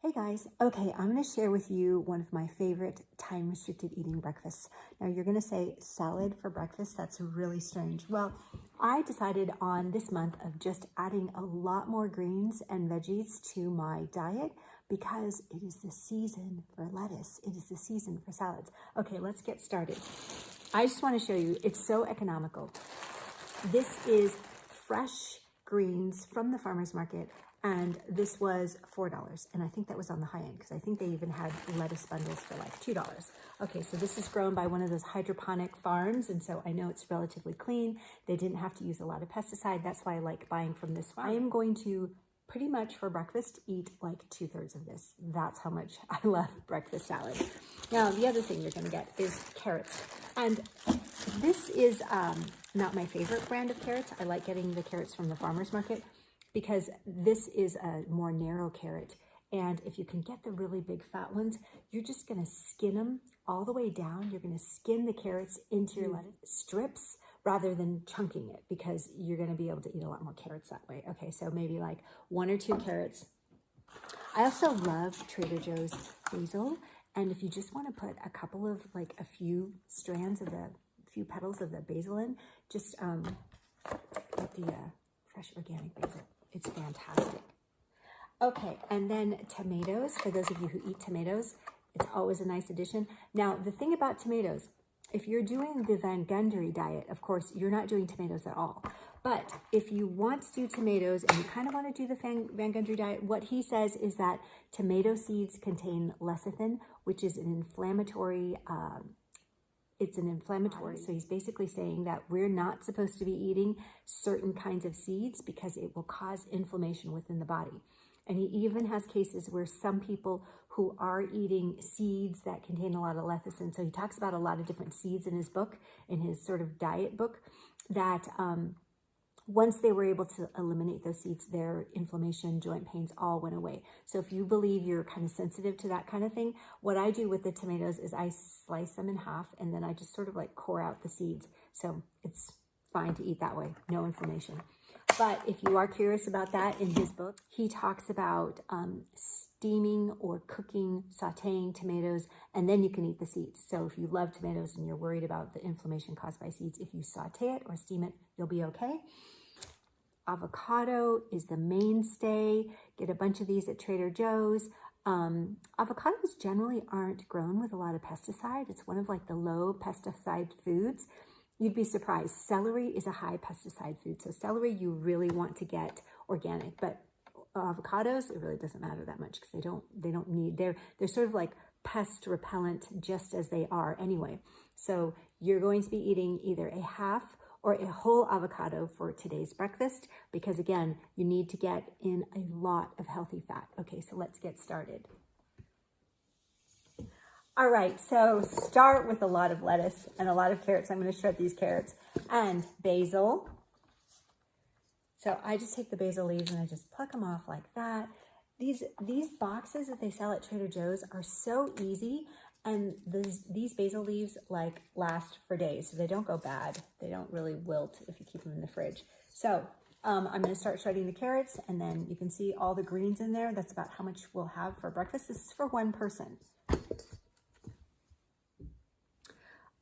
Hey guys, okay, I'm going to share with you one of my favorite time-restricted eating breakfasts. Now you're going to say salad for breakfast, that's really strange. Well, I decided on this month of just adding a lot more greens and veggies to my diet because it is the season for lettuce. It is the season for salads. Okay, let's get started. I just want to show you, it's so economical. This is fresh greens from the farmer's market, and this was $4, and I think that was on the high end because I think they even had lettuce bundles for like $2. Okay, so this is grown by one of those hydroponic farms, and so I know it's relatively clean. They didn't have to use a lot of pesticide. That's why I like buying from this farm. I am going to pretty much for breakfast eat like 2/3 of this. That's how much I love breakfast salad. Now the other thing you're going to get is carrots, and this is not my favorite brand of carrots. I like getting the carrots from the farmer's market because this is a more narrow carrot. And if you can get the really big fat ones, you're just gonna skin them all the way down. You're gonna skin the carrots into your lettuce strips rather than chunking it because you're gonna be able to eat a lot more carrots that way. Okay, so maybe like 1 or 2 carrots. I also love Trader Joe's basil. And if you just wanna put a couple of, like a few strands of the, few petals of the basil in, just get the fresh organic basil. It's fantastic. Okay, and then tomatoes. For those of you who eat tomatoes, it's always a nice addition. Now, the thing about tomatoes, if you're doing the Van Gundry diet, of course, you're not doing tomatoes at all. But if you want to do tomatoes and you kind of want to do the Van Gundry diet, what he says is that tomato seeds contain lecithin, which is an inflammatory so he's basically saying that we're not supposed to be eating certain kinds of seeds because it will cause inflammation within the body. And he even has cases where some people who are eating seeds that contain a lot of lecithin, so he talks about a lot of different seeds in his book, in his sort of diet book, that once they were able to eliminate those seeds, their inflammation, joint pains all went away. So if you believe you're kind of sensitive to that kind of thing, what I do with the tomatoes is I slice them in half and then I just sort of like core out the seeds. So it's fine to eat that way, no inflammation. But if you are curious about that, in his book, he talks about steaming or cooking, sauteing tomatoes, and then you can eat the seeds. So if you love tomatoes and you're worried about the inflammation caused by seeds, if you saute it or steam it, you'll be okay. Avocado is the mainstay. Get a bunch of these at Trader Joe's. Avocados generally aren't grown with a lot of pesticide. It's one of like the low pesticide foods. You'd be surprised. Celery is a high pesticide food. So celery you really want to get organic, but avocados, it really doesn't matter that much because they don't need, they're sort of like pest repellent just as they are anyway. So you're going to be eating either a half or a whole avocado for today's breakfast because again, you need to get in a lot of healthy fat. Okay, so let's get started. All right, so start with a lot of lettuce and a lot of carrots. I'm going to shred these carrots and basil. So I just take the basil leaves and I just pluck them off like that. These boxes that they sell at Trader Joe's are so easy, and these basil leaves like last for days, so they don't go bad. They don't really wilt if you keep them in the fridge. So I'm going to start shredding the carrots, and then you can see all the greens in there. That's about how much we'll have for breakfast. This is for one person.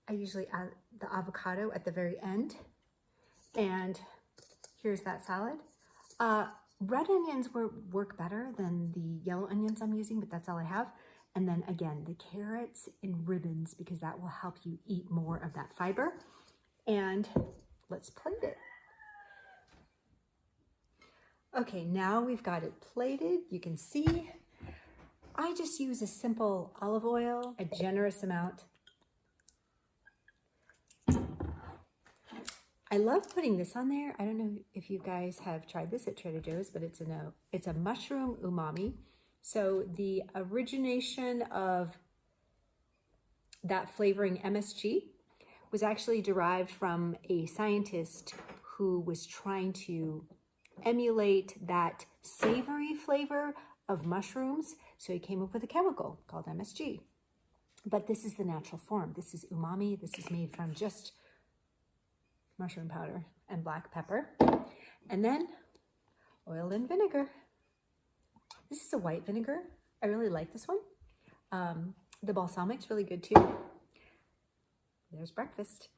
I usually add the avocado at the very end, and here's that salad. Red onions work better than the yellow onions I'm using, but that's all I have. And then again, the carrots in ribbons because that will help you eat more of that fiber. And let's plate it. Okay, now we've got it plated. You can see I just use a simple olive oil, a generous amount. I love putting this on there. I don't know if you guys have tried this at Trader Joe's, but it's a mushroom umami. So the origination of that flavoring MSG was actually derived from a scientist who was trying to emulate that savory flavor of mushrooms. So he came up with a chemical called MSG. But this is the natural form. This is umami. This is made from just mushroom powder and black pepper. And then oil and vinegar. This is a white vinegar. I really like this one. The balsamic's really good too. There's breakfast.